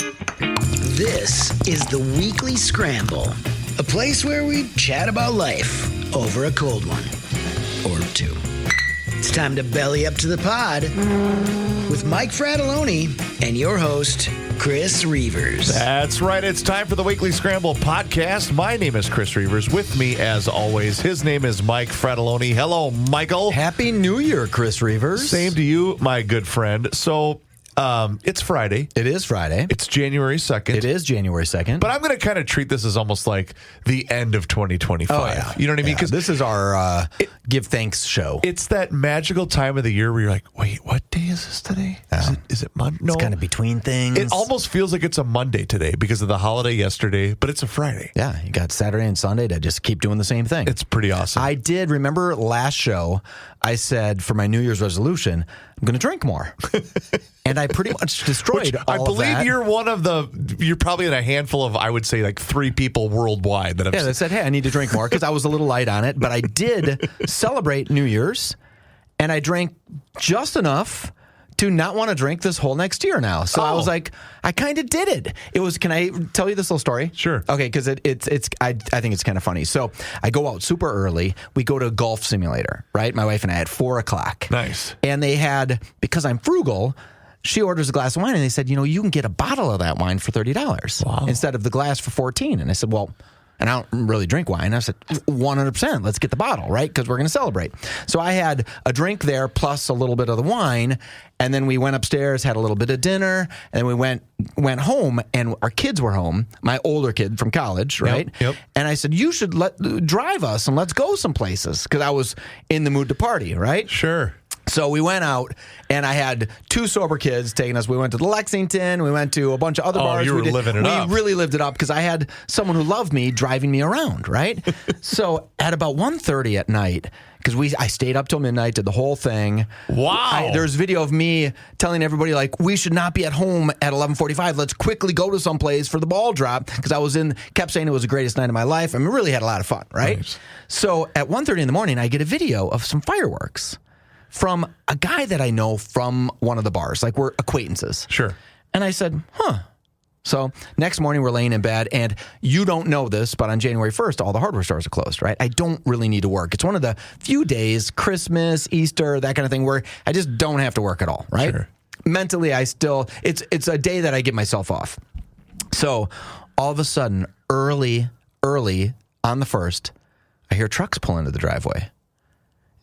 This is the Weekly Scramble, a place where we chat about life over a cold one or two. It's time to belly up to the pod with Mike Frattallone and your host, Chris Reuvers. That's right. It's time for the Weekly Scramble podcast. My name is Chris Reuvers. With me, as always, his name is Mike Frattallone. Hello, Michael. Happy New Year, Chris Reuvers. Same to you, my good friend. So, it's Friday. It is Friday. It's January 2nd. It is January 2nd. But I'm going to kind of treat this as almost like the end of 2025. Oh, yeah. You know what I mean? Because this is our Give Thanks show. It's that magical time of the year where you're like, wait, what day is this today? Is it Monday? No. It's kind of between things. It almost feels like it's a Monday today because of the holiday yesterday, but it's a Friday. Yeah, you got Saturday and Sunday to just keep doing the same thing. It's pretty awesome. I did remember last show, I said for my New Year's resolution, I'm going to drink more. And I pretty much destroyed all I believe of that. you're probably in a handful of, I would say, like 3 people worldwide that have that said, hey, I need to drink more because I was a little light on it. But I did celebrate New Year's, and I drank just enough to not want to drink this whole next year now. So I was like, I kind of did it. It was, can I tell you this little story? Sure. Okay, because I think it's kind of funny. So I go out super early. We go to a golf simulator, right? My wife and I at 4 o'clock. Nice. And they had, because I'm frugal, she orders a glass of wine, and they said, you can get a bottle of that wine for $30 instead of the glass for $14. And I said, well, and I don't really drink wine. I said, 100%, let's get the bottle, right? Because we're going to celebrate. So I had a drink there plus a little bit of the wine, and then we went upstairs, had a little bit of dinner, and then we went home, and our kids were home, my older kid from college, right? Yep. And I said, you should drive us, and let's go some places, because I was in the mood to party, right? Sure. So we went out, and I had 2 sober kids taking us. We went to the Lexington. We went to a bunch of other bars. You were living it up. We really lived it up because I had someone who loved me driving me around, right? So at about 1:30 at night, because I stayed up till midnight, did the whole thing. Wow. There's video of me telling everybody, like, we should not be at home at 11:45. Let's quickly go to someplace for the ball drop, because I kept saying it was the greatest night of my life. I mean, really had a lot of fun, right? Nice. So at 1:30 in the morning, I get a video of some fireworks from a guy that I know from one of the bars. Like, we're acquaintances. Sure. And I said, So next morning, we're laying in bed, and you don't know this, but on January 1st, all the hardware stores are closed, right? I don't really need to work. It's one of the few days, Christmas, Easter, that kind of thing, where I just don't have to work at all, right? Sure. Mentally, it's a day that I give myself off. So all of a sudden, early on the 1st, I hear trucks pull into the driveway.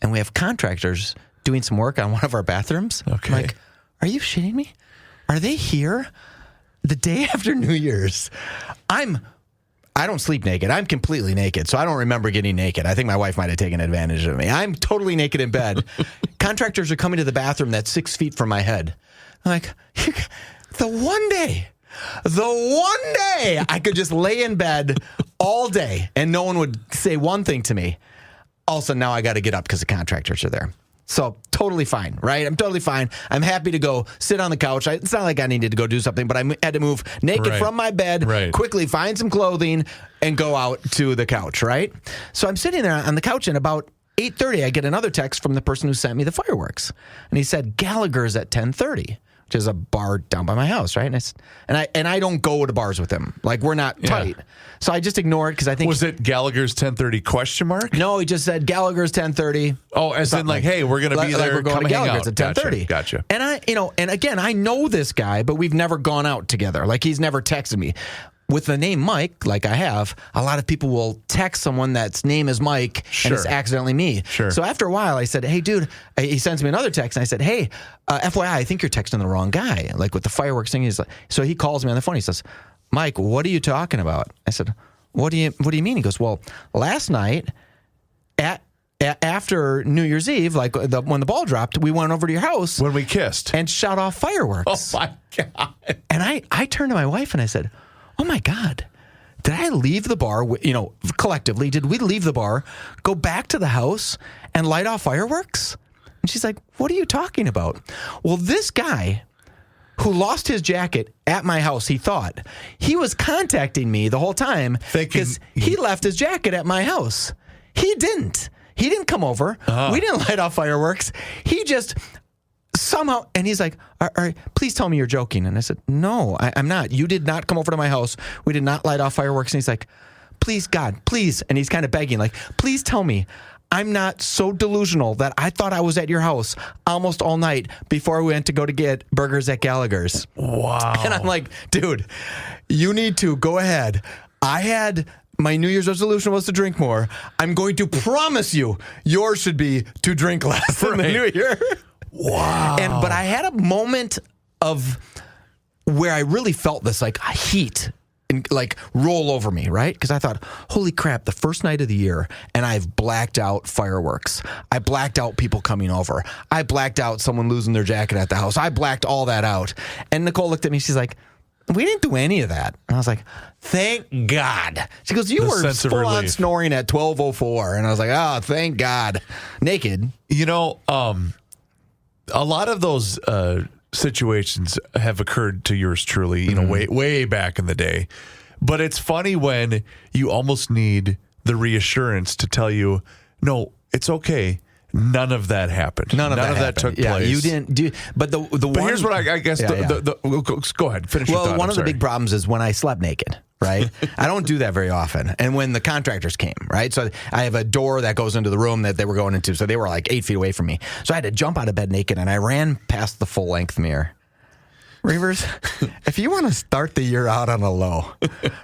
And we have contractors doing some work on one of our bathrooms. Okay. I'm like, are you shitting me? Are they here the day after New Year's? I don't sleep naked. I'm completely naked, so I don't remember getting naked. I think my wife might have taken advantage of me. I'm totally naked in bed. Contractors are coming to the bathroom that's 6 feet from my head. I'm like, the one day I could just lay in bed all day and no one would say one thing to me. Also, now I got to get up because the contractors are there. So totally fine, right? I'm totally fine. I'm happy to go sit on the couch. It's not like I needed to go do something, but I had to move naked from my bed, quickly find some clothing, and go out to the couch, right? So I'm sitting there on the couch, and about 8:30, I get another text from the person who sent me the fireworks. And he said, Gallagher's at 10:30. Which is a bar down by my house, right? And I don't go to bars with him. Like, we're not tight. So I just ignore it because I think... Was it Gallagher's 10:30 question mark? No, he just said Gallagher's 10:30. Oh, as in like, hey, we're going to be there. Like we're going to Gallagher's at 10:30. Gotcha. And and again, I know this guy, but we've never gone out together. Like, he's never texted me. With the name Mike, like I have, a lot of people will text someone that's name is Mike, and it's accidentally me. Sure. So after a while, I said, hey, dude, he sends me another text, and I said, hey, FYI, I think you're texting the wrong guy. Like, with the fireworks thing, so he calls me on the phone. He says, Mike, what are you talking about? I said, what do you mean? He goes, well, last night after New Year's Eve, like when the ball dropped, we went over to your house. When we kissed. And shot off fireworks. Oh, my God. And I turned to my wife and I said, oh, my God, did I leave the bar, collectively, did we leave the bar, go back to the house and light off fireworks? And she's like, what are you talking about? Well, this guy who lost his jacket at my house, he thought, he was contacting me the whole time because he left his jacket at my house. He didn't. He didn't come over. We didn't light off fireworks. He just somehow, and he's like, all right, please tell me you're joking. And I said, no, I'm not. You did not come over to my house. We did not light off fireworks. And he's like, please, God, please. And he's kind of begging, like, please tell me I'm not so delusional that I thought I was at your house almost all night before we went to go to get burgers at Gallagher's. Wow. And I'm like, dude, you need to go ahead. My New Year's resolution was to drink more. I'm going to promise you yours should be to drink less in the new year. Wow. But I had a moment of where I really felt this like heat and like roll over me, right? Because I thought, holy crap, the first night of the year, and I've blacked out fireworks. I blacked out people coming over. I blacked out someone losing their jacket at the house. I blacked all that out. And Nicole looked at me. She's like, we didn't do any of that. And I was like, thank God. She goes, you were full on snoring at 12:04. And I was like, oh, thank God. Naked. You know, a lot of those situations have occurred to yours truly, you know, way back in the day. But it's funny when you almost need the reassurance to tell you, no, it's okay. None of that happened. None of that took place. You didn't do. But here's what I guess. Go ahead. Finish your thought. Well, one of the big problems is when I slept naked. Right? I don't do that very often. And when the contractors came, right? So I have a door that goes into the room that they were going into. So they were like 8 feet away from me. So I had to jump out of bed naked, and I ran past the full-length mirror. Reuvers, if you want to start the year out on a low,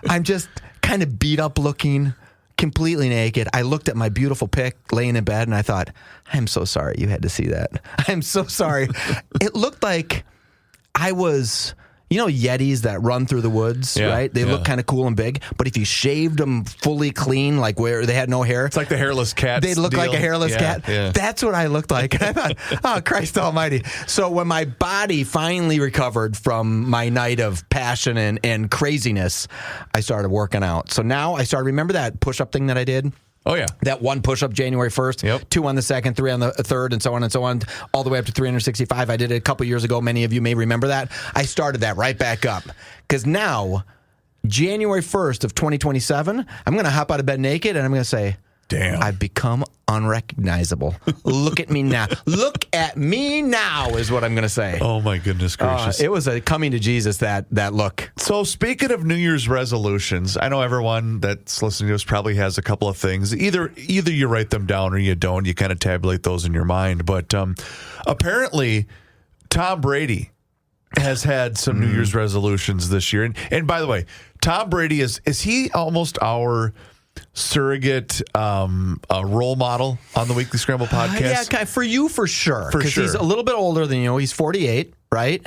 I'm just kind of beat up looking, completely naked. I looked at my beautiful pic laying in bed, and I thought, I'm so sorry you had to see that. I'm so sorry. It looked like I was... You know Yetis that run through the woods, right? They look kind of cool and big, but if you shaved them fully clean, like where they had no hair. It's like the hairless cat. They look like a hairless cat. Yeah. That's what I looked like. And I thought, oh, Christ almighty. So when my body finally recovered from my night of passion and craziness, I started working out. So now I started, remember that push-up thing that I did? Oh, yeah. That one push-up January 1st, 2 on the 2nd, 3 on the 3rd, and so on, all the way up to 365. I did it a couple years ago. Many of you may remember that. I started that right back up. Because now, January 1st of 2027, I'm going to hop out of bed naked, and I'm going to say, damn, I've become unrecognizable. Look at me now. Look at me now is what I'm going to say. Oh, my goodness gracious. It was a coming to Jesus, that look. So speaking of New Year's resolutions, I know everyone that's listening to us probably has a couple of things. Either you write them down or you don't. You kind of tabulate those in your mind. But apparently, Tom Brady has had some New Year's resolutions this year. And by the way, Tom Brady, is he almost our surrogate role model on the Weekly Scramble podcast? Yeah, for you for sure. Because he's a little bit older than you. He's 48, right?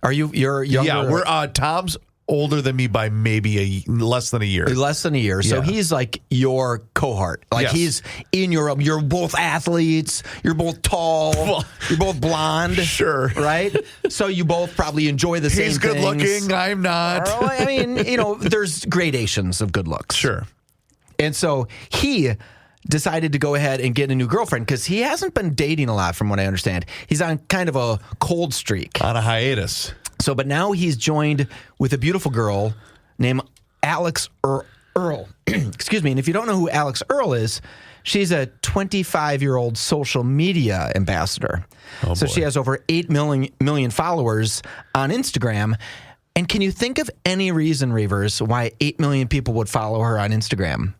You're younger? Yeah, we're Tom's older than me by maybe less than a year. Less than a year. So he's like your cohort. Like he's in Europe. You're both athletes. You're both tall. You're both blonde. Sure. Right? So you both probably enjoy the same things. He's good looking. I'm not. I mean, there's gradations of good looks. Sure. And so he decided to go ahead and get a new girlfriend because he hasn't been dating a lot from what I understand. He's on kind of a cold streak. On a hiatus. So, but now he's joined with a beautiful girl named Alex Earl. Excuse me. And if you don't know who Alex Earl is, she's a 25-year-old social media ambassador. Oh, so she has over 8 million followers on Instagram. And can you think of any reason, Reuvers, why 8 million people would follow her on Instagram?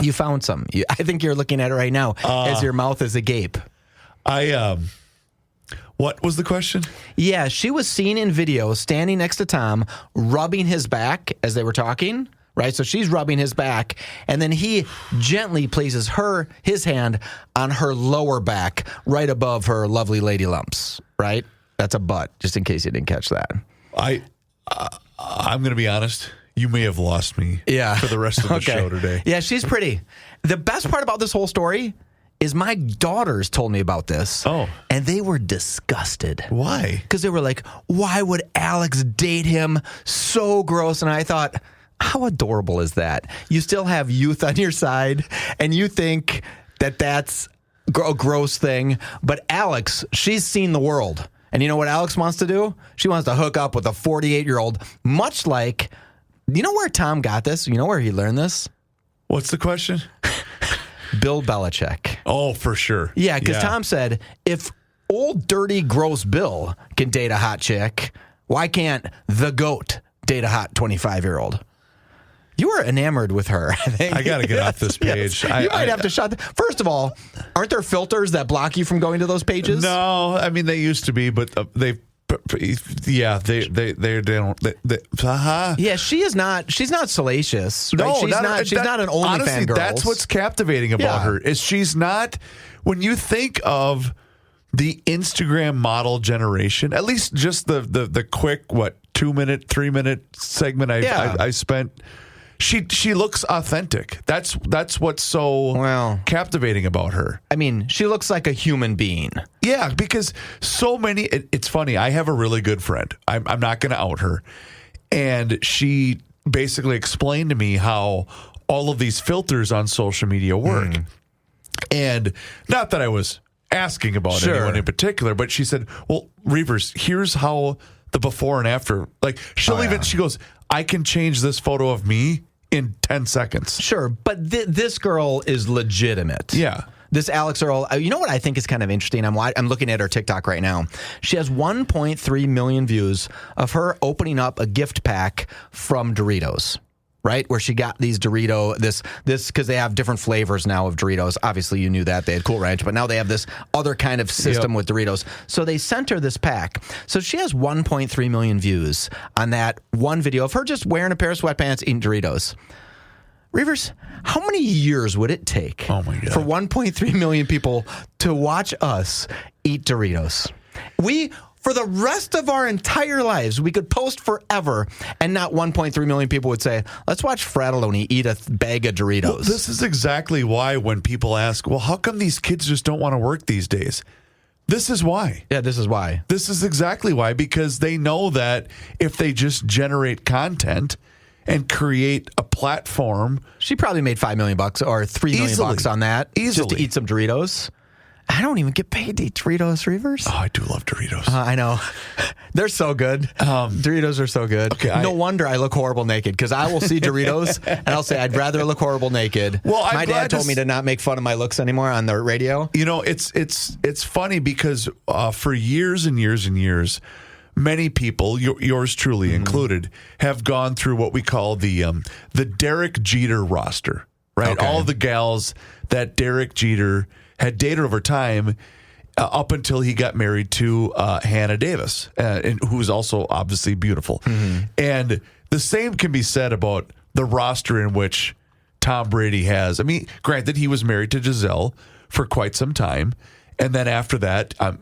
You found some. I think you're looking at it right now as your mouth is agape. What was the question? Yeah, she was seen in video standing next to Tom, rubbing his back as they were talking, right? So she's rubbing his back, and then he gently places his hand on her lower back, right above her lovely lady lumps, right? That's a butt, just in case you didn't catch that. I'm going to be honest. You may have lost me for the rest of the show today. Yeah, she's pretty. The best part about this whole story is my daughters told me about this. Oh. And they were disgusted. Why? Because they were like, why would Alex date him? So gross. And I thought, how adorable is that? You still have youth on your side, and you think that that's a gross thing. But Alex, she's seen the world. And you know what Alex wants to do? She wants to hook up with a 48-year-old, much like... You know where Tom got this? You know where he learned this? What's the question? Bill Belichick. Oh, for sure. Yeah, because Tom said, if old, dirty, gross Bill can date a hot chick, why can't the GOAT date a hot 25-year-old? You were enamored with her, I think. I got to get off this page. Yes. You might have to shut. First of all, aren't there filters that block you from going to those pages? No, I mean they used to be, but they don't. Yeah, she is not. She's not salacious. Right? No, she's not an OnlyFans girl. That's what's captivating about her is she's not. When you think of the Instagram model generation, at least just the quick 2-minute, 3-minute segment I spent. She looks authentic. That's what's so captivating about her. I mean, she looks like a human being. Yeah, because so many. It's funny. I have a really good friend. I'm not going to out her, and she basically explained to me how all of these filters on social media work. And not that I was asking about anyone in particular, but she said, "Well, Reuvers, here's how the before and after." Like she goes, "I can change this photo of me in 10 seconds." Sure, but this girl is legitimate. Yeah. This Alex Earl, you know what I think is kind of interesting? I'm looking at her TikTok right now. She has 1.3 million views of her opening up a gift pack from Doritos. Right, where she got these this because they have different flavors now of Doritos. Obviously, you knew that they had Cool Ranch, but now they have this other kind of system with Doritos. So they sent her this pack. So she has 1.3 million views on that one video of her just wearing a pair of sweatpants eating Doritos. Reuvers, how many years would it take for 1.3 million people to watch us eat Doritos? For the rest of our entire lives, we could post forever, and not 1.3 million people would say, let's watch Frattallone eat a bag of Doritos. Well, this is exactly why when people ask, well, how come these kids just don't want to work these days? This is why. Yeah, this is why. This is exactly why, because they know that if they just generate content and create a platform. She probably made $5 million or $3 million on that. Easily. Just to eat some Doritos. I don't even get paid to eat Doritos, Reuvers. Oh, I do love Doritos. I know. They're so good. Doritos are so good. Okay, no wonder I look horrible naked, because I will see Doritos and I'll say I'd rather look horrible naked. Well, my dad told me to not make fun of my looks anymore on the radio. You know, it's funny because for years and years and years, many people, yours truly included, have gone through what we call the Derek Jeter roster, right? Okay. All the gals that Derek Jeter had dated over time up until he got married to Hannah Davis, who is also obviously beautiful. And the same can be said about the roster in which Tom Brady has. I mean, granted, he was married to Giselle for quite some time. And then after that, I'm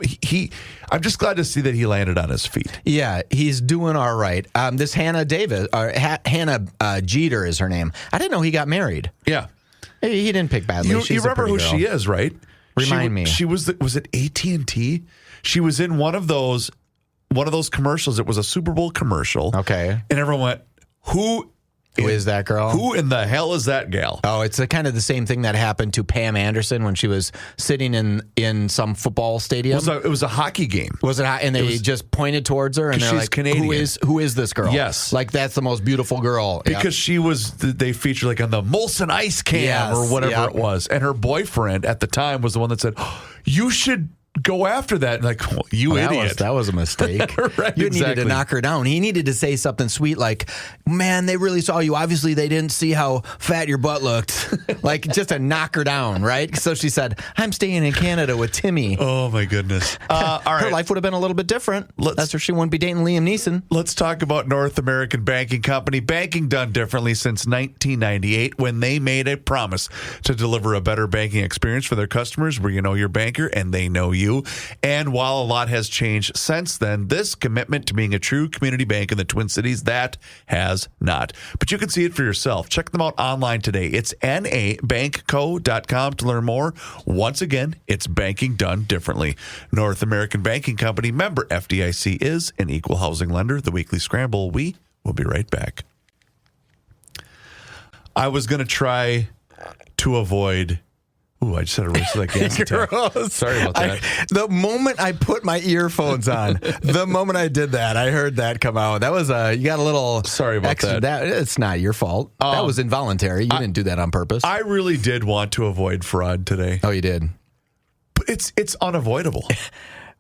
just glad to see that he landed on his feet. Yeah, he's doing all right. This Hannah Davis, Hannah Jeter is her name. I didn't know he got married. Yeah. He didn't pick badly. You remember who she is, right? Remind me. She was it AT&T? She was in one of those commercials. It was a Super Bowl commercial. Okay. And everyone went, Who is that girl? Who in the hell is that gal? Oh, it's kind of the same thing that happened to Pam Anderson when she was sitting in some football stadium. It was a hockey game. Was it? And they just pointed towards her and they're she's like, Canadian. Who is this girl? Yes. Like, that's the most beautiful girl. Because she was, they featured like on the Molson Ice Cam or whatever it was. And her boyfriend at the time was the one that said, you should go after that. Like, well, idiot. That was a mistake. Right, you needed to knock her down. He needed to say something sweet like, man, they really saw you. Obviously, they didn't see how fat your butt looked. Like, just to knock her down, right? So she said, I'm staying in Canada with Timmy. Oh, my goodness. All right. Her life would have been a little bit different. That's where she wouldn't be dating Liam Neeson. Let's talk about North American Banking Company. Banking done differently since 1998 when they made a promise to deliver a better banking experience for their customers where you know your banker and they know you. And while a lot has changed since then, this commitment to being a true community bank in the Twin Cities, that has not. But you can see it for yourself. Check them out online today. It's nabankco.com to learn more. Once again, it's banking done differently. North American Banking Company, member FDIC, is an equal housing lender. The Weekly Scramble. We will be right back. I was going to try to avoid... Ooh, I just had to race to that gas attack. Sorry about that. The moment I put my earphones on, the moment I did that, I heard that come out. That was you got a little sorry about extra, that. It's not your fault. That was involuntary. You didn't do that on purpose. I really did want to avoid fraud today. Oh, you did. But it's unavoidable.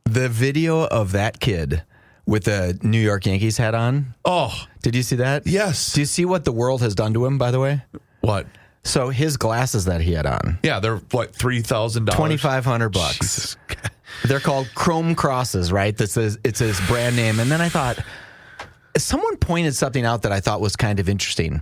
The video of that kid with the New York Yankees hat on. Oh, Did you see that? yes. Do you see what the world has done to him, by the way? What? So his glasses that he had on, Yeah, they're what, $3,000? $2,500. They're called Chrome Crosses, right? It's his brand name. And then I thought, someone pointed something out that I thought was kind of interesting.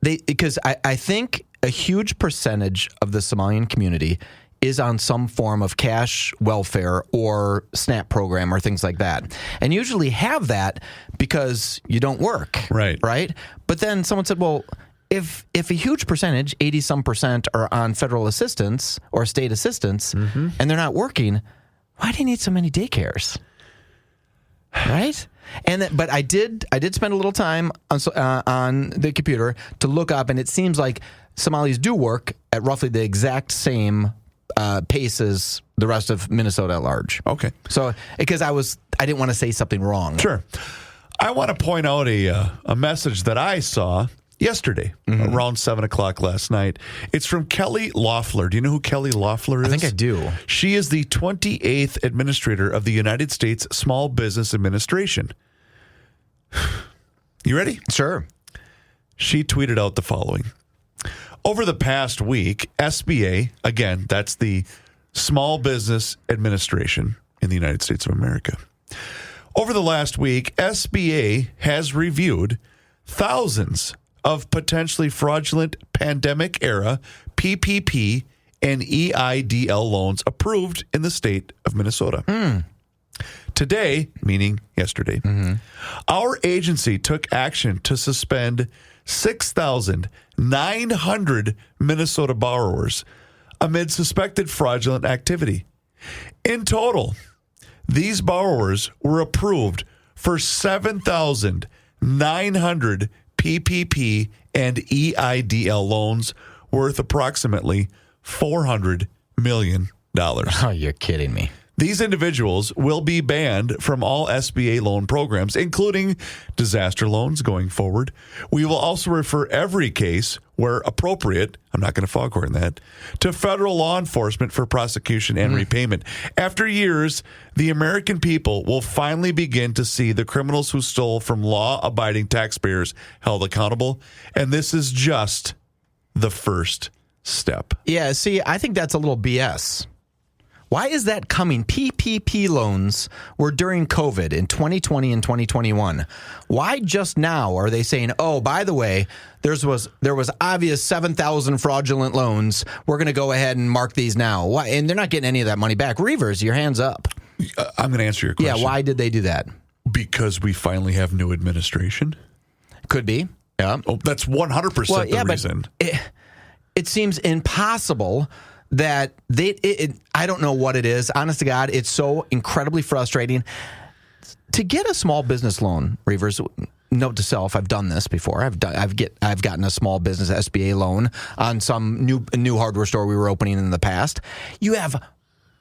Because I think a huge percentage of the Somalian community is on some form of cash welfare or SNAP program or things like that. And usually have that because you don't work. Right. Right? But then someone said, well, if a huge percentage, 80-some%, are on federal assistance or state assistance and they're not working, why do you need so many daycares? Right? But I did spend a little time on the computer to look up, and it seems like Somalis do work at roughly the exact same pace as the rest of Minnesota at large. Okay. So, because I didn't want to say something wrong. Sure. I want to point out a message that I saw yesterday around 7 o'clock last night. It's from Kelly Loeffler. Do you know who Kelly Loeffler is? I think I do. She is the 28th administrator of the United States Small Business Administration. You ready? Sure. She tweeted out the following. Over the past week, SBA, again, that's the Small Business Administration in the United States of America. Over the last week, SBA has reviewed thousands of potentially fraudulent pandemic-era PPP and EIDL loans approved in the state of Minnesota. Today, meaning yesterday, our agency took action to suspend 6,900 Minnesota borrowers amid suspected fraudulent activity. In total, these borrowers were approved for 7,900 PPP and EIDL loans worth approximately $400 million. Oh, you're kidding me. These individuals will be banned from all SBA loan programs, including disaster loans going forward. We will also refer every case where appropriate, I'm not going to foghorn that, to federal law enforcement for prosecution and repayment. After years, the American people will finally begin to see the criminals who stole from law-abiding taxpayers held accountable. And this is just the first step. Yeah, see, I think that's a little BS. Why is that coming? PPP loans were during COVID in 2020 and 2021. Why just now are they saying, oh, by the way, there was obvious 7,000 fraudulent loans. We're going to go ahead and mark these now. Why? And they're not getting any of that money back. Reuvers, your hands up. I'm going to answer your question. Yeah, why did they do that? Because we finally have new administration. Could be. Yeah. Oh, that's 100% the reason. It seems impossible that I don't know what it is. Honest to God, it's so incredibly frustrating. To get a small business loan, Reuvers, note to self, I've done this before. I've gotten a small business SBA loan on some new hardware store we were opening in the past. You have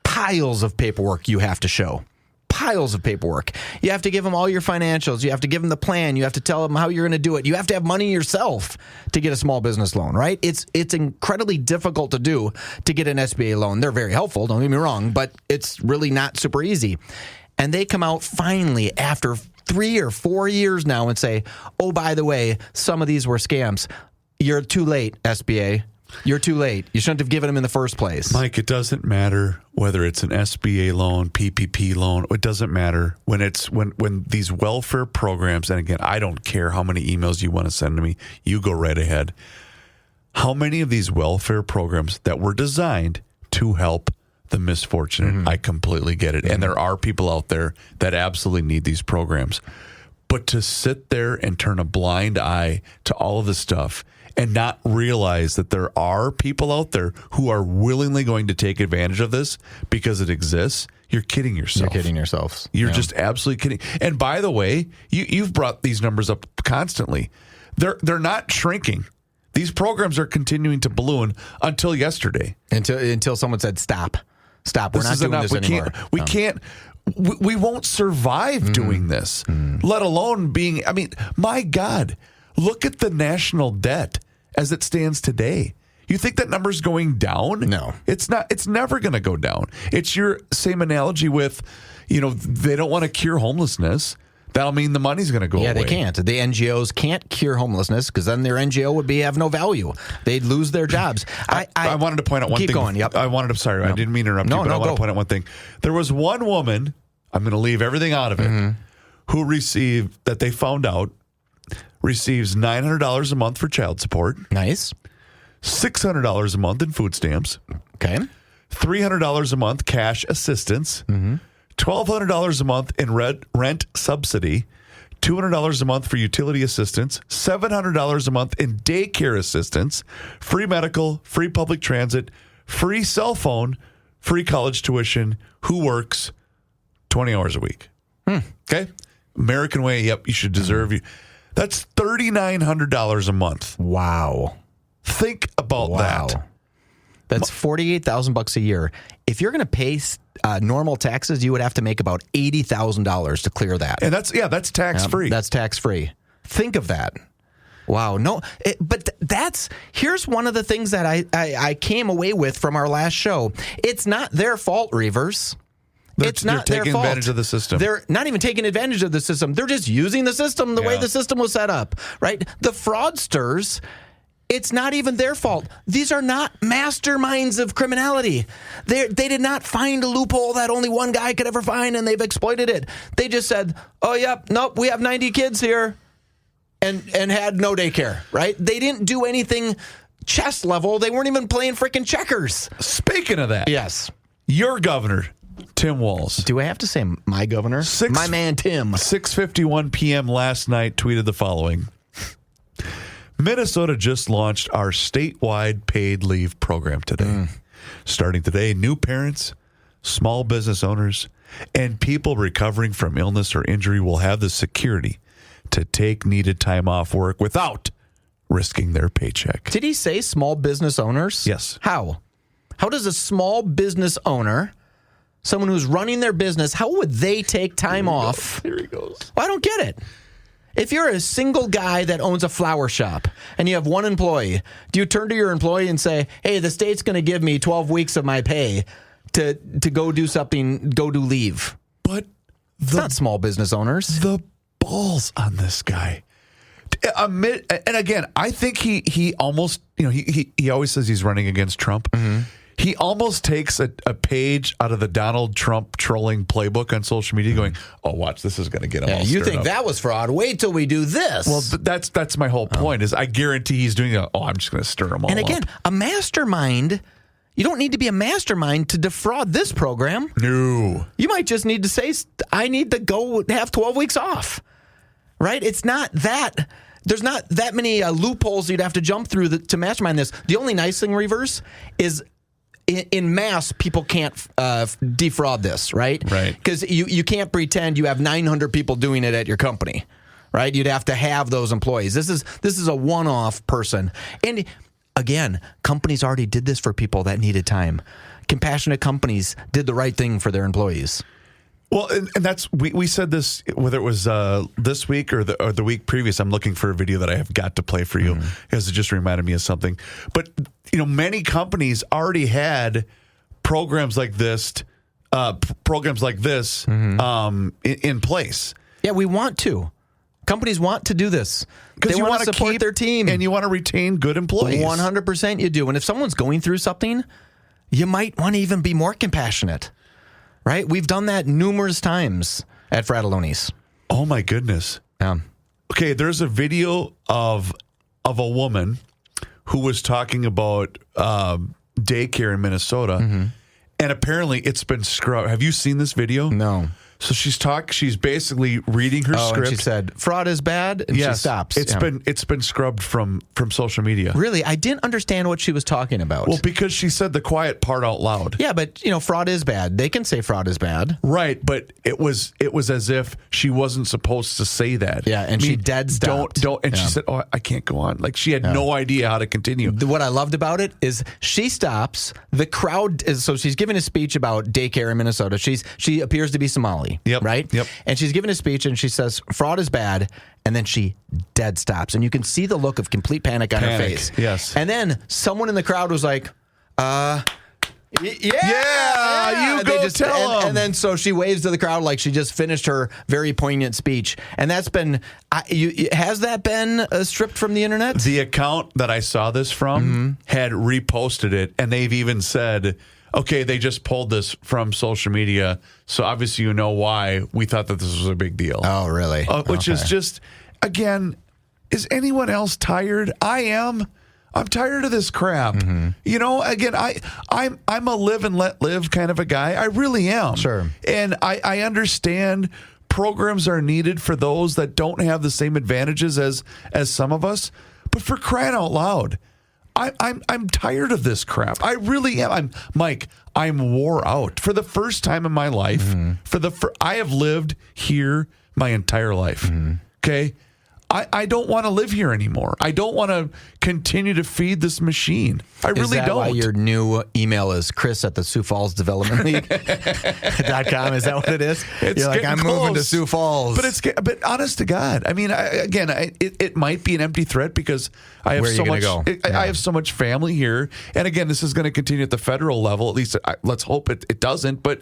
piles of paperwork you have to show. Piles of paperwork. You have to give them all your financials. You have to give them the plan. You have to tell them how you're going to do it. You have to have money yourself to get a small business loan, right? It's incredibly difficult to do to get an SBA loan. They're very helpful, don't get me wrong, but it's really not super easy. And they come out finally after 3 or 4 years now and say, oh, by the way, some of these were scams. You're too late, SBA. You're too late. You shouldn't have given them in the first place. Mike, it doesn't matter whether it's an SBA loan, PPP loan. It doesn't matter when these welfare programs, and again, I don't care how many emails you want to send to me. You go right ahead. How many of these welfare programs that were designed to help the misfortunate? I completely get it. And there are people out there that absolutely need these programs. But to sit there and turn a blind eye to all of this stuff and not realize that there are people out there who are willingly going to take advantage of this because it exists, you're kidding yourself. You're kidding yourselves. You're just absolutely kidding. And by the way, you've brought these numbers up constantly. They're not shrinking. These programs are continuing to balloon until yesterday. Until someone said, stop. We're not doing this anymore. We won't survive doing this, let alone being, my God, look at the national debt as it stands today. You think that number's going down? No. It's not. It's never going to go down. It's your same analogy with, they don't want to cure homelessness. That'll mean the money's going to go away. Yeah, they can't. The NGOs can't cure homelessness because then their NGO would have no value. They'd lose their jobs. I wanted to point out one thing. Keep going, yep. I didn't mean to interrupt you, but I want to point out one thing. There was one woman, I'm going to leave everything out of it, who received, that they found out, receives $900 a month for child support. Nice. $600 a month in food stamps. Okay. $300 a month cash assistance. $1,200 a month in rent subsidy, $200 a month for utility assistance, $700 a month in daycare assistance, free medical, free public transit, free cell phone, free college tuition. Who works 20 hours a week? Okay? American way, yep, you should deserve you. That's $3,900 a month. Wow. Think about that. That's $48,000 a year. If you're going to pay normal taxes, you would have to make about $80,000 to clear that. And that's tax free. That's tax free. Think of that. Wow. No, but here's one of the things that I came away with from our last show. It's not their fault, Reuvers. It's not they're their taking fault. advantage of the system. They're not even taking advantage of the system. They're just using the system the way the system was set up, right? The fraudsters, it's not even their fault. These are not masterminds of criminality. They did not find a loophole that only one guy could ever find, and they've exploited it. They just said, oh, yep, nope, we have 90 kids here, and had no daycare, right? They didn't do anything chess level. They weren't even playing freaking checkers. Speaking of that, Yes. your governor, Tim Walz. Do I have to say my governor? My man, Tim. 6:51 p.m. last night tweeted the following. Minnesota just launched our statewide paid leave program today. Starting today, new parents, small business owners, and people recovering from illness or injury will have the security to take needed time off work without risking their paycheck. Did he say small business owners? Yes. How? How does a small business owner, someone who's running their business, how would they take time off? Here he goes. Well, I don't get it. If you're a single guy that owns a flower shop and you have one employee, do you turn to your employee and say, hey, the state's going to give me 12 weeks of my pay to go do something, go do leave? But It's not small business owners. the balls on this guy. And again, I think he almost, he always says he's running against Trump. He almost takes a page out of the Donald Trump trolling playbook on social media going, oh, watch, this is going to get him all You stirred think up. that was fraud? Wait till we do this. Well, that's my whole point is I guarantee he's doing I'm just going to stir them all and again, up. a mastermind, you don't need to be a mastermind to defraud this program. No. You might just need to say, I need to go have 12 weeks off, right? It's not that. There's not that many loopholes you'd have to jump through to mastermind this. The only nice thing, Reuvers, is in mass, people can't defraud this, right? Right. Because you can't pretend you have 900 people doing it at your company, right? You'd have to have those employees. This is a one-off person. And again, companies already did this for people that needed time. Compassionate companies did the right thing for their employees. Well, and that's we said this, whether it was this week or the week previous. I'm looking for a video that I have got to play for you because it just reminded me of something. But many companies already had programs like this, in place. Yeah, we want to. Companies want to do this Because you want to support keep their team, and you want to retain good employees. 100% you do. And if someone's going through something, you might want to even be more compassionate, right? We've done that numerous times at Frattalone's. Oh my goodness. Okay, there's a video of a woman who was talking about daycare in Minnesota, and apparently it's been scrubbed. Have you seen this video? No. So she's basically reading her And script. she said, fraud is bad, and she stops. It's been scrubbed from social media. Really? I didn't understand what she was talking about. Well, because she said the quiet part out loud. Yeah, but, fraud is bad. They can say fraud is bad. Right, but it was as if she wasn't supposed to say that. Yeah, and she dead stopped. Don't. And she said, "Oh, I can't go on." Like she had no idea how to continue. What I loved about it is she stops. The crowd is, so she's giving a speech about daycare in Minnesota. She appears to be Somali. nationally. Yep. Right? Yep. And she's giving a speech and she says, fraud is bad. And then she dead stops. And you can see the look of complete panic on her face. Yes. And then someone in the crowd was like, Yeah, you go tell 'em. And then so she waves to the crowd like she just finished her very poignant speech. And that's been, has that been stripped from the internet? The account that I saw this from had reposted it, and they've even said, okay, they just pulled this from social media, so obviously you know why we thought that this was a big deal. Oh, really? Which is just, again, is anyone else tired? I am. I'm tired of this crap. You know, again, I'm a live and let live kind of a guy. I really am. Sure. And I understand programs are needed for those that don't have the same advantages as some of us. But for crying out loud, I'm tired of this crap. I really am. I'm wore out. For the first time in my life, I have lived here my entire life. Okay? I don't want to live here anymore. I don't want to continue to feed this machine. I really Is that don't. why your new email is Chris at the Sioux Falls Development League.com? Is that what it is? It's You're like, I'm moving to Sioux Falls. But honest to God, I mean, it might be an empty threat because I have Where are so you much. gonna go? I have so much family here, and again, this is going to continue at the federal level. At least, let's hope it doesn't. But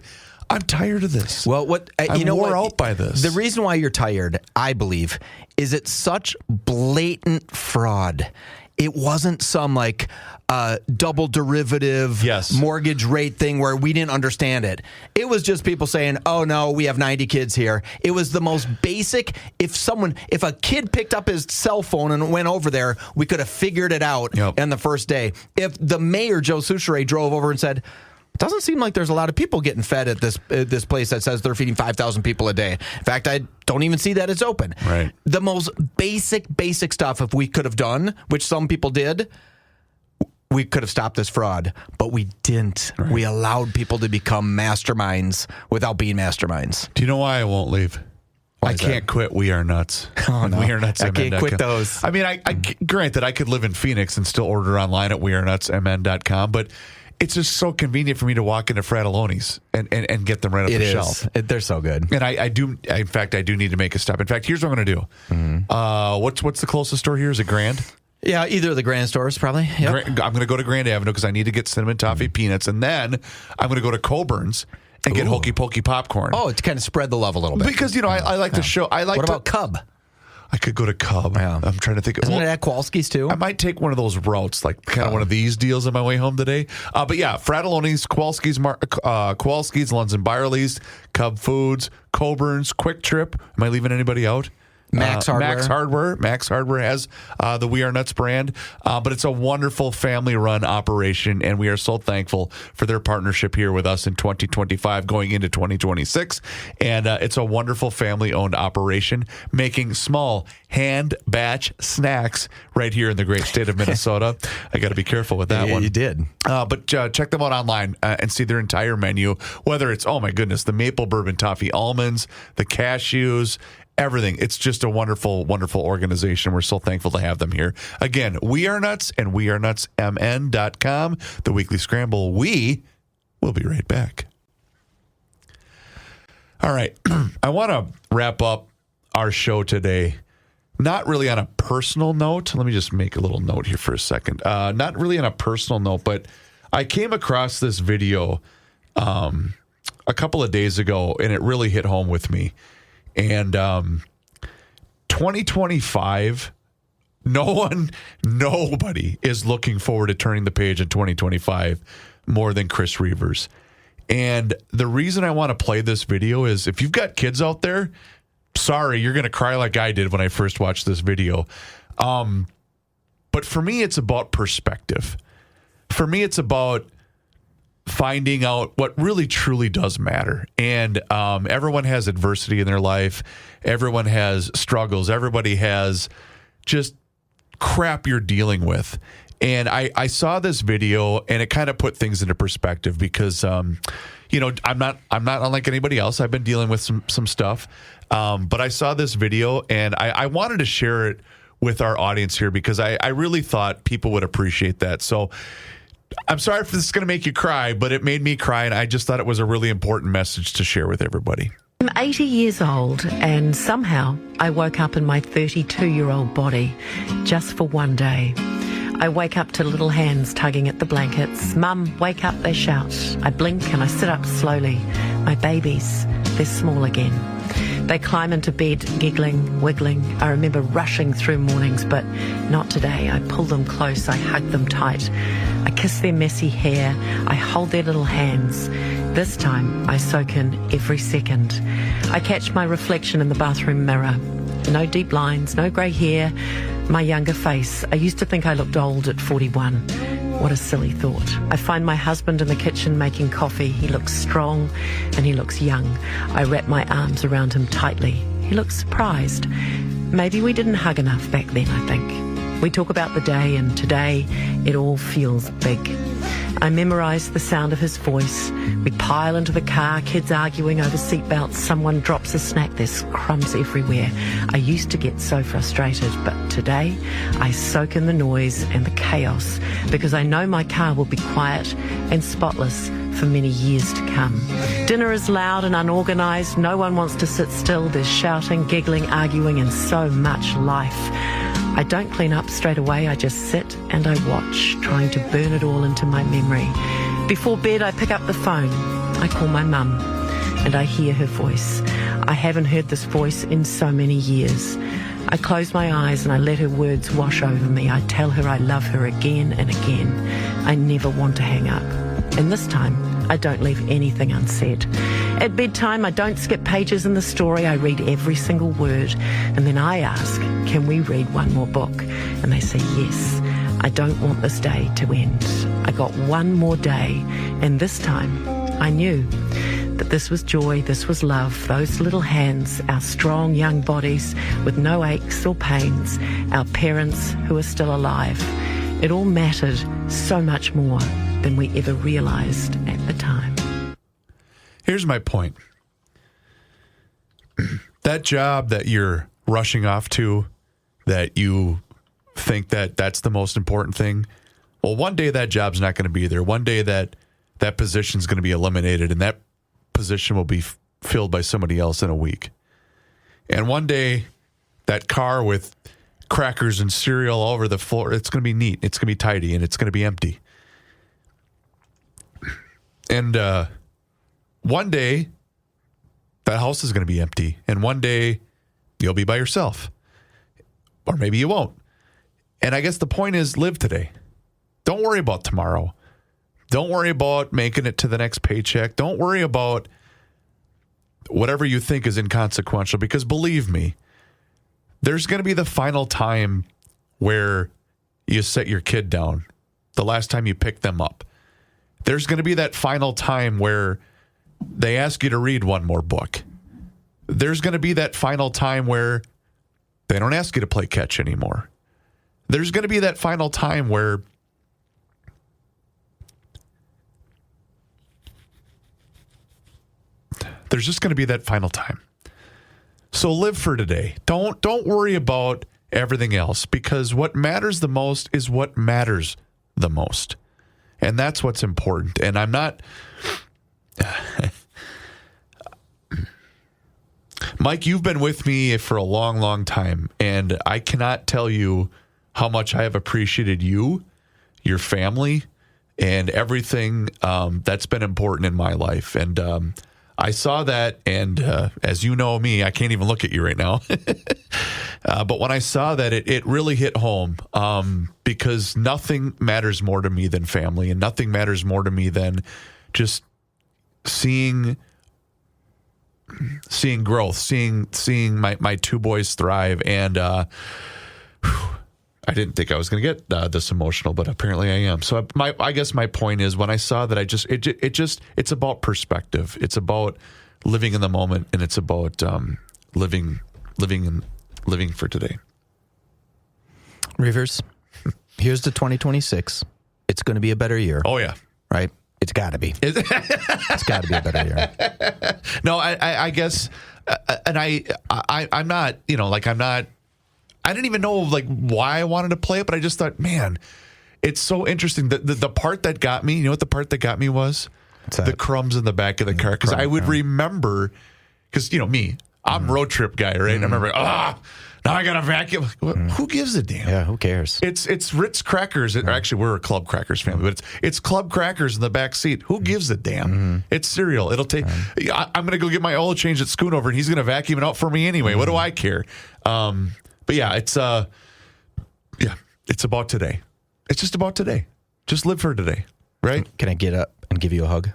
I'm tired of this. Well, I'm wore out by this. The reason why you're tired, I believe, is it's such blatant fraud. It wasn't some like double derivative mortgage rate thing where we didn't understand it. It was just people saying, "Oh no, we have 90 kids here." It was the most basic. If a kid picked up his cell phone and went over there, we could have figured it out on the first day. If the mayor Joe Souchere drove over and said, it doesn't seem like there's a lot of people getting fed at this place that says they're feeding 5,000 people a day. In fact, I don't even see that it's open. Right. The most basic stuff, if we could have done, which some people did, we could have stopped this fraud, but we didn't. Right. We allowed people to become masterminds without being masterminds. Do you know why I won't leave? I can't quit We Are Nuts. Oh, no. We Are Nuts. I can't quit those. I mean, I granted, I could live in Phoenix and still order online at wearenutsmn.com, but it's just so convenient for me to walk into Frattallone's and get them right off the shelf. They're so good. And I do, in fact, I do need to make a stop. In fact, here's what I'm going to do. What's the closest store here? Is it Grand? Yeah, either of the Grand stores, probably. Yep. I'm going to go to Grand Avenue because I need to get cinnamon toffee peanuts. And then I'm going to go to Coburn's and get Hokey Pokey popcorn. Oh, to kind of spread the love a little bit. Because, you know, I like to show. What about Cub? I could go to Cub. Yeah. I'm trying to think. Isn't it at Kowalski's too? I might take one of those routes, like kind of one of these deals on my way home today. But yeah, Frattallone's, Kowalski's, Lunds and Byerly's, Cub Foods, Coburn's, Quick Trip. Am I leaving anybody out? Max Hardware. Max Hardware has the We Are Nuts brand, but it's a wonderful family-run operation, and we are so thankful for their partnership here with us in 2025 going into 2026. And it's a wonderful family-owned operation making small hand-batch snacks right here in the great state of Minnesota. I got to be careful with that one. You did. But check them out online and see their entire menu, whether it's, oh my goodness, the maple bourbon toffee almonds, the cashews, everything. It's just a wonderful, wonderful organization. We're so thankful to have them here. Again, We Are Nuts and wearenutsmn.com, the Weekly Scramble. We will be right back. All right. I want to wrap up our show today, not really on a personal note. Let me just make a little note here for a second. Not really on a personal note, but I came across this video a couple of days ago, and it really hit home with me. And 2025, nobody is looking forward to turning the page in 2025 more than Chris Reuvers. And the reason I want to play this video is if you've got kids out there, sorry, you're going to cry like I did when I first watched this video. But for me, it's about perspective. For me, it's about finding out what really truly does matter. And everyone has adversity in their life. Everyone has struggles. Everybody has just crap you're dealing with. And I saw this video, and it kind of put things into perspective because, you know, I'm not unlike anybody else. I've been dealing with some stuff. But I saw this video, and I wanted to share it with our audience here because I really thought people would appreciate that. So I'm sorry if this is going to make you cry, but it made me cry, and I just thought it was a really important message to share with everybody. I'm 80 years old, and somehow I woke up in my 32-year-old body just for one day. I wake up to little hands tugging at the blankets. Mum, wake up, they shout. I blink and I sit up slowly. My babies, they're small again. They climb into bed, giggling, wiggling. I remember rushing through mornings, but not today. I pull them close, I hug them tight. I kiss their messy hair, I hold their little hands. This time, I soak in every second. I catch my reflection in the bathroom mirror. No deep lines, no grey hair, my younger face. I used to think I looked old at 41. What a silly thought. I find my husband in the kitchen making coffee. He looks strong and he looks young. I wrap my arms around him tightly. He looks surprised. Maybe we didn't hug enough back then, I think. We talk about the day, and today it all feels big. I memorise the sound of his voice. We pile into the car, kids arguing over seatbelts. Someone drops a snack, there's crumbs everywhere. I used to get so frustrated, but today I soak in the noise and the chaos because I know my car will be quiet and spotless for many years to come. Dinner is loud and unorganised. No one wants to sit still. There's shouting, giggling, arguing, and so much life. I don't clean up straight away. I just sit and I watch, trying to burn it all into my memory. Before bed, I pick up the phone. I call my mum and I hear her voice. I haven't heard this voice in so many years. I close my eyes and I let her words wash over me. I tell her I love her again and again. I never want to hang up. And this time, I don't leave anything unsaid. At bedtime, I don't skip pages in the story. I read every single word. And then I ask, can we read one more book? And they say yes. I don't want this day to end. I got one more day. And this time, I knew that this was joy, this was love, those little hands, our strong young bodies with no aches or pains, our parents who are still alive. It all mattered so much more than we ever realised at the time. Here's my point. That job that you're rushing off to, that you think that that's the most important thing, well, one day that job's not going to be there. One day that position's going to be eliminated, and that position will be filled by somebody else in a week. And one day, that car with crackers and cereal all over the floor, it's going to be neat, it's going to be tidy, and it's going to be empty. And one day, that house is going to be empty. And one day, you'll be by yourself. Or maybe you won't. And I guess the point is, live today. Don't worry about tomorrow. Don't worry about making it to the next paycheck. Don't worry about whatever you think is inconsequential. Because believe me, there's going to be the final time where you set your kid down. The last time you pick them up. There's going to be that final time where they ask you to read one more book. There's going to be that final time where they don't ask you to play catch anymore. There's going to be that final time where there's just going to be that final time. So live for today. Don't worry about everything else, because what matters the most is what matters the most. And that's what's important. And I'm not... Mike, you've been with me for a long, long time, and I cannot tell you how much I have appreciated you, your family, and everything that's been important in my life. And I saw that, and as you know me, I can't even look at you right now. But when I saw that, it really hit home, because nothing matters more to me than family, and nothing matters more to me than just seeing growth, seeing my two boys thrive. And I didn't think I was going to get this emotional, but apparently I am. So I guess my point is, when I saw that, it's about perspective. It's about living in the moment, and it's about living for today. Reuvers, here's to 2026. It's going to be a better year. Oh yeah, right. It's got to be. It's got to be a better year. No, I guess, and I'm not, I'm not. I didn't even know why I wanted to play it, but I just thought, man, it's so interesting. The part that got me, you know what the part that got me was? The crumbs in the back of the car, because I would remember because me, I'm road trip guy, right? And I remember, now I got to vacuum. Who gives a damn? Yeah, who cares? It's Ritz crackers. Or actually, we're a Club Crackers family, but it's Club Crackers in the back seat. Who gives a damn? It's cereal. It'll take. I'm going to go get my oil change at Schoonover, and he's going to vacuum it out for me anyway. What do I care? But yeah, it's about today. It's just about today. Just live for today, right? Can I get up and give you a hug?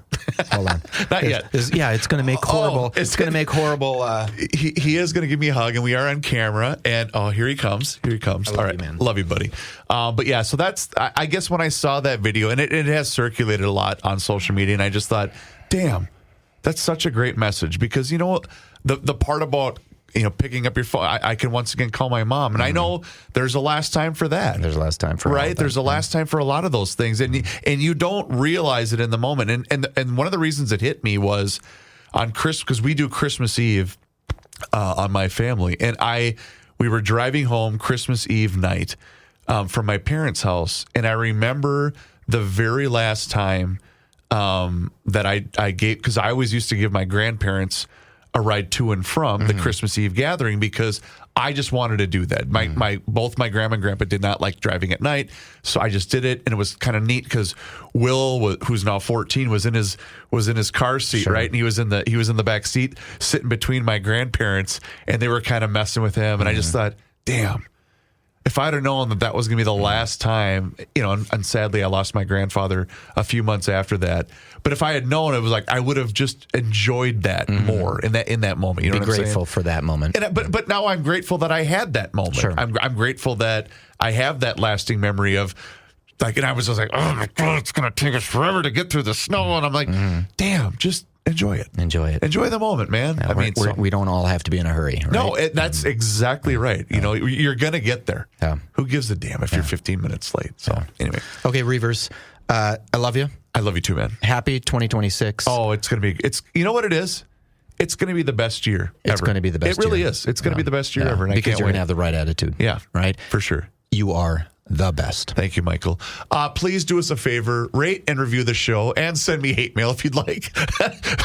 Hold on. Not yet. It's going to make horrible. It's going to make horrible. He is going to give me a hug, and we are on camera. And here he comes. Here he comes. All right, man. Love you, buddy. But yeah, so that's. I guess when I saw that video, and it has circulated a lot on social media, and I just thought, damn, that's such a great message, because the part about picking up your phone, I can once again call my mom, and I know there's a last time for that. There's a last time for right. There's a last time for a lot of those things, and you don't realize it in the moment. And one of the reasons it hit me was on Christmas, because we do Christmas Eve on my family, and we were driving home Christmas Eve night from my parents' house, and I remember the very last time that I gave, because I always used to give my grandparents a ride to and from the Christmas Eve gathering, because I just wanted to do that. Both my grandma and grandpa did not like driving at night, so I just did it, and it was kind of neat because Will, who's now 14, was in his car seat, right, and he was in the back seat sitting between my grandparents, and they were kind of messing with him, and I just thought, damn. If I'd have known that was going to be the last time, and sadly I lost my grandfather a few months after that. But if I had known, it was like I would have just enjoyed that more in that moment. Be grateful for that moment. But now I'm grateful that I had that moment. Sure. I'm grateful that I have that lasting memory of, like, and I was just like, oh my God, it's going to take us forever to get through the snow, and I'm like, damn, just enjoy it. Enjoy the moment, man. Yeah, we don't all have to be in a hurry. Right? No, that's exactly right. You're going to get there. Yeah. Who gives a damn if you're 15 minutes late? So anyway. Okay, Reuvers, I love you. I love you too, man. Happy 2026. Oh, it's going to be, you know what it is? It's going to be the best year ever. It's going to be the best year. It really is. It's going to be the best year ever. And because you're going to have the right attitude. Yeah. Right? For sure. You are the best. Thank you, Michael. Please do us a favor, rate and review the show, and send me hate mail if you'd like.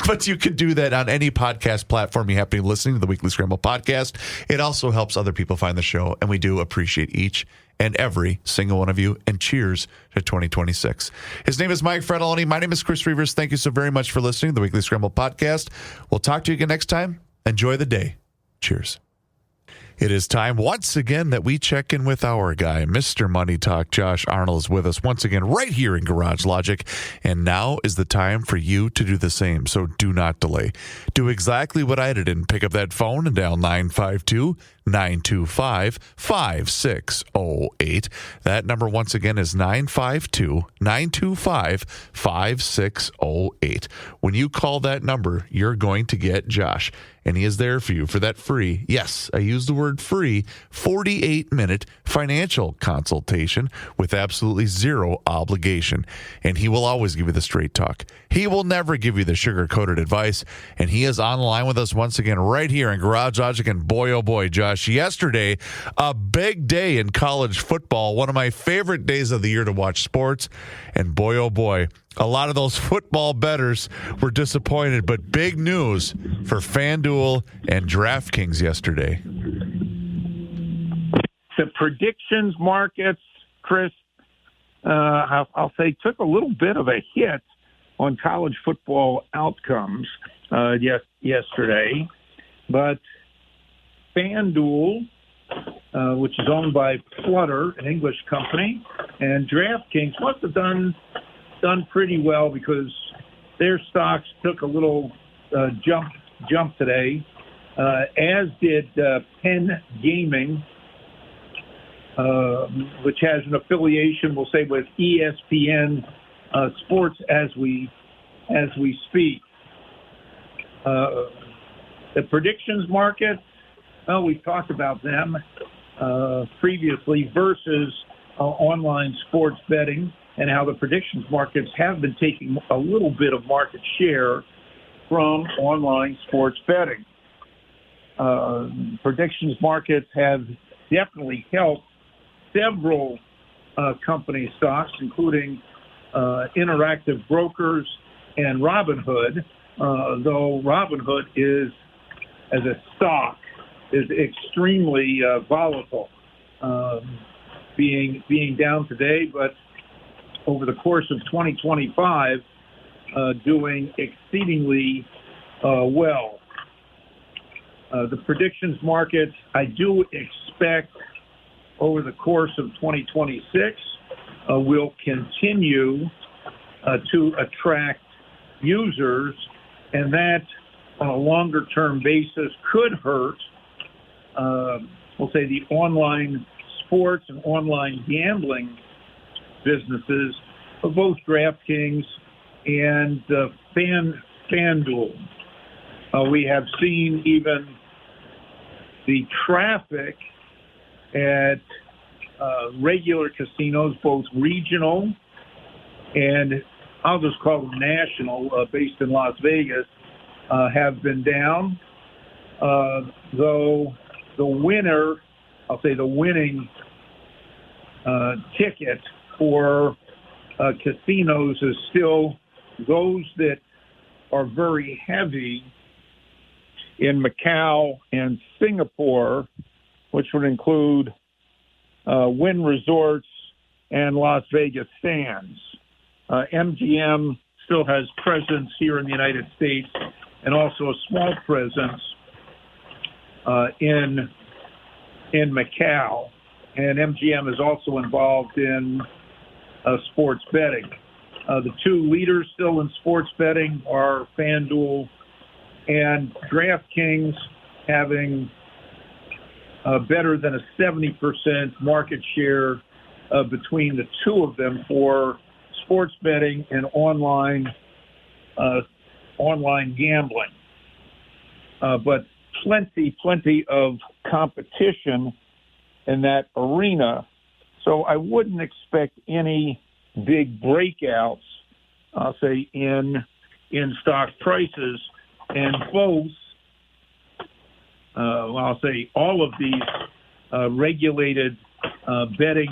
But you can do that on any podcast platform you happen to be listening to the Weekly Scramble podcast. It also helps other people find the show, and we do appreciate each and every single one of you. And cheers to 2026. His name is Mike Frattallone. My name is Chris Reuvers. Thank you so very much for listening to the Weekly Scramble podcast. We'll talk to you again next time. Enjoy the day. Cheers. It is time once again that we check in with our guy, Mr. Money Talk. Josh Arnold is with us once again right here in Garage Logic. And now is the time for you to do the same. So do not delay. Do exactly what I did and pick up that phone and dial 952-925-5608. That number once again is 952-925-5608. When you call that number, you're going to get Josh. And he is there for you for that free, yes, I use the word free, 48-minute financial consultation with absolutely zero obligation. And he will always give you the straight talk. He will never give you the sugar-coated advice. And he is online with us once again right here in Garage Logic. And boy, oh boy, Josh, yesterday, a big day in college football, one of my favorite days of the year to watch sports. And boy, oh boy, a lot of those football bettors were disappointed, but big news for FanDuel and DraftKings yesterday. The predictions markets, Chris, I'll say took a little bit of a hit on college football outcomes yesterday, but FanDuel, which is owned by Flutter, an English company, and DraftKings must have done pretty well because their stocks took a little jump today, as did Penn Gaming, which has an affiliation, we'll say, with ESPN Sports as we speak. The predictions market, well, we've talked about them previously versus online sports betting, and how the predictions markets have been taking a little bit of market share from online sports betting. Predictions markets have definitely helped several company stocks, including Interactive Brokers and Robinhood, though Robinhood is as a stock is extremely volatile, being down today, but over the course of 2025, doing exceedingly well. The predictions markets, I do expect over the course of 2026 will continue to attract users, and that on a longer-term basis could hurt, we'll say, the online sports and online gambling businesses of both DraftKings and FanDuel. We have seen even the traffic at regular casinos, both regional and I'll just call them national, based in Las Vegas, have been down. Though the winning ticket for casinos is still those that are very heavy in Macau and Singapore, which would include Wynn Resorts and Las Vegas Sands. MGM still has presence here in the United States and also a small presence in Macau. And MGM is also involved in sports betting. The two leaders still in sports betting are FanDuel and DraftKings, having better than a 70% market share between the two of them for sports betting and online gambling. But plenty of competition in that arena. So I wouldn't expect any big breakouts, I'll say, in stock prices. And both, I'll say, all of these regulated betting,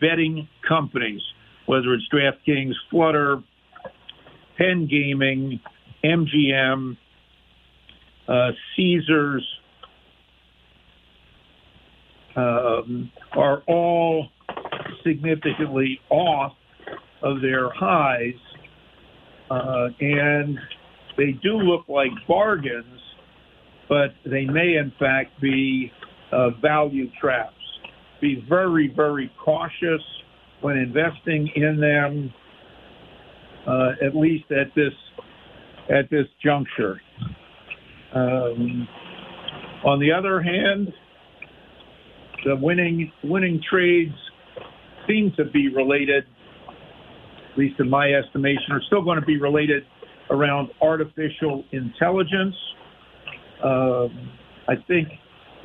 betting companies, whether it's DraftKings, Flutter, Penn Gaming, MGM, Caesars, are all significantly off of their highs, and they do look like bargains, but they may in fact be value traps. Be very, very cautious when investing in them, at least at this juncture. On the other hand, the winning trades seem to be related, at least in my estimation, are still going to be related around artificial intelligence. I think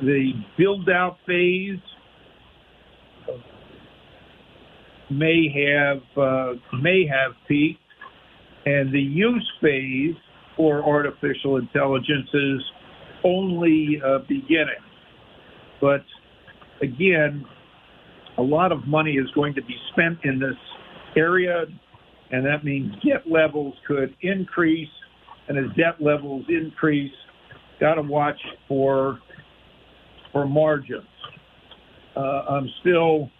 the build-out phase may have peaked, and the use phase for artificial intelligence is only beginning. But again, a lot of money is going to be spent in this area, and that means debt levels could increase. And as debt levels increase, got to watch for margins. I'm still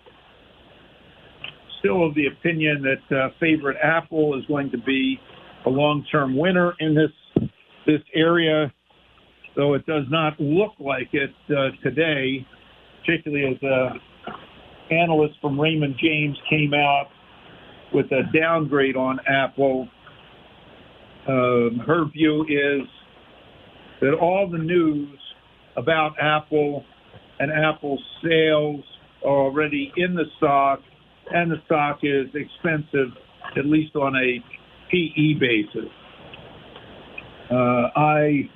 of the opinion that favorite Apple is going to be a long-term winner in this area, though it does not look like it today, particularly as an analyst from Raymond James came out with a downgrade on Apple. Her view is that all the news about Apple and Apple's sales are already in the stock, and the stock is expensive, at least on a PE basis. I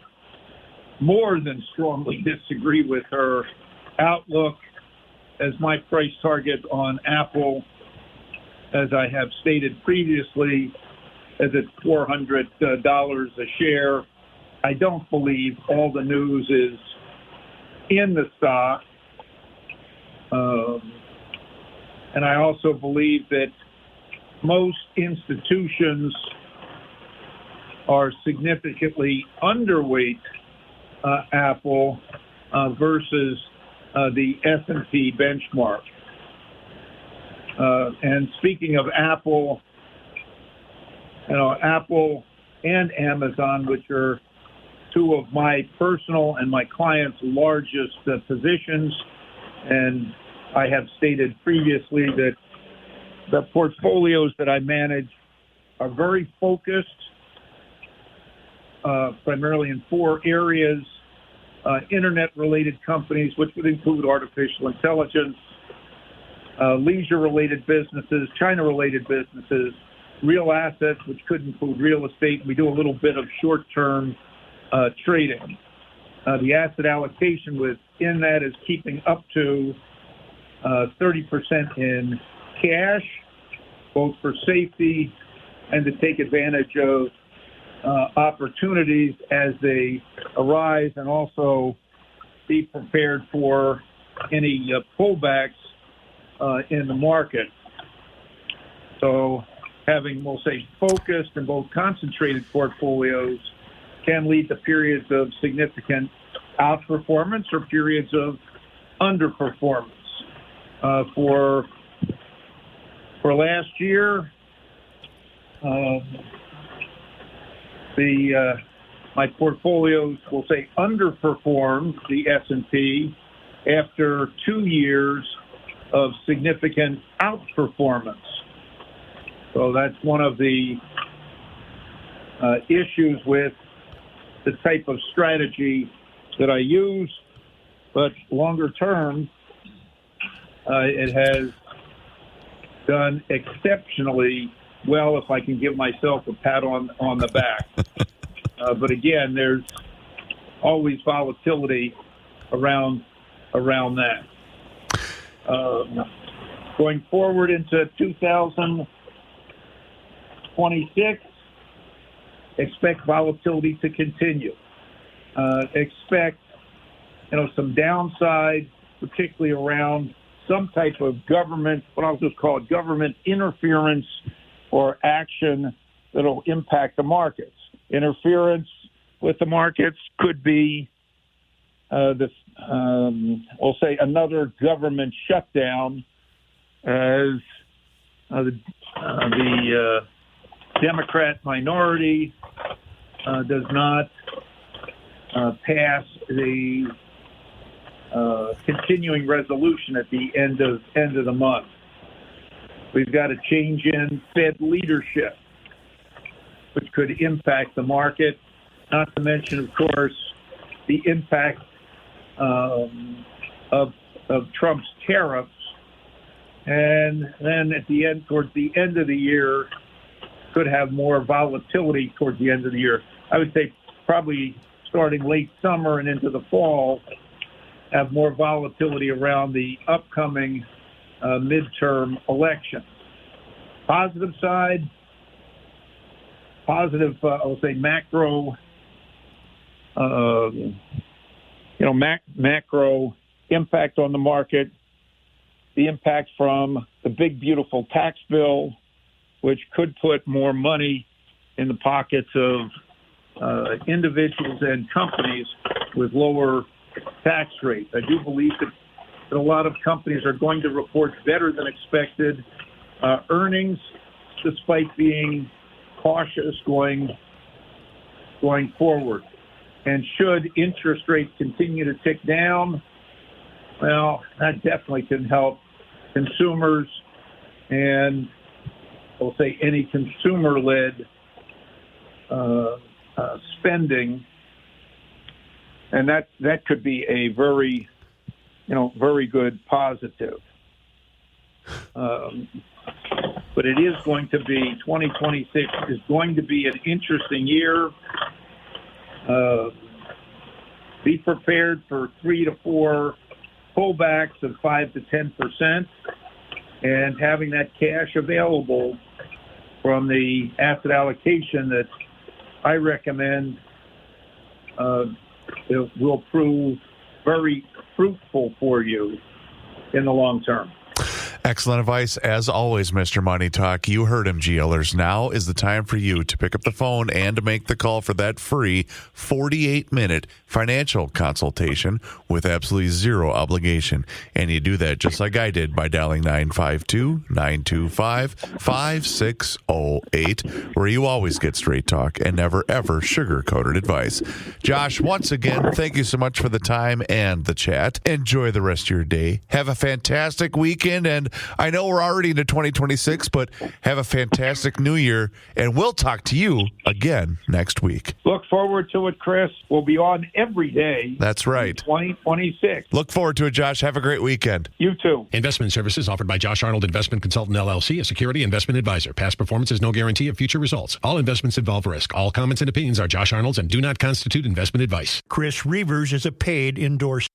more than strongly disagree with her outlook, as my price target on Apple, as I have stated previously, is at $400 a share. I don't believe all the news is in the stock. And I also believe that most institutions are significantly underweight Apple versus the S&P benchmark. And speaking of Apple, Apple and Amazon, which are two of my personal and my clients' largest positions, and I have stated previously that the portfolios that I manage are very focused, primarily in four areas: internet-related companies, which would include artificial intelligence, leisure-related businesses, China-related businesses, real assets, which could include real estate. We do a little bit of short-term trading. The asset allocation within that is keeping up to 30% in cash, both for safety and to take advantage of opportunities as they arise, and also be prepared for any pullbacks in the market. So having, we'll say, focused and both concentrated portfolios can lead to periods of significant outperformance or periods of underperformance. For last year, my portfolios, will say, underperformed the S&P after 2 years of significant outperformance. So that's one of the issues with the type of strategy that I use. But longer term, it has done exceptionally well, if I can give myself a pat on the back. But again, there's always volatility around that. Going forward into 2026, expect volatility to continue. Expect, some downside, particularly around some type of government, what I'll just call it, government interference or action that'll impact the markets. Interference with the markets could be we'll say another government shutdown, as the Democrat minority does not pass the continuing resolution at the end of the month. We've got a change in Fed leadership, which could impact the market, not to mention, of course, the impact of Trump's tariffs. And then towards the end of the year, could have more volatility towards the end of the year. I would say probably starting late summer and into the fall, have more volatility around the upcoming midterm elections. Positive side, I'll say macro, macro impact on the market, the impact from the big, beautiful tax bill, which could put more money in the pockets of individuals and companies with lower tax rates. I do believe that a lot of companies are going to report better than expected earnings, despite being cautious going forward. And should interest rates continue to tick down, well, that definitely can help consumers and, I'll say, any consumer-led spending. And that could be a very good positive. But it is going to be, 2026 is going to be an interesting year. Be prepared for 3 to 4 pullbacks of 5 to 10%, and having that cash available from the asset allocation that I recommend it will prove very fruitful for you in the long term. Excellent advice, as always, Mr. Money Talk. You heard him, GLers. Now is the time for you to pick up the phone and to make the call for that free 48-minute financial consultation with absolutely zero obligation. And you do that just like I did by dialing 952-925-5608, where you always get straight talk and never, ever sugar-coated advice. Josh, once again, thank you so much for the time and the chat. Enjoy the rest of your day. Have a fantastic weekend, and I know we're already into 2026, but have a fantastic new year, and we'll talk to you again next week. Look forward to it, Chris. We'll be on every day. That's right. In 2026. Look forward to it, Josh. Have a great weekend. You too. Investment services offered by Josh Arnold Investment Consultant LLC, a security investment advisor. Past performance is no guarantee of future results. All investments involve risk. All comments and opinions are Josh Arnold's and do not constitute investment advice. Chris Reuvers is a paid endorsement.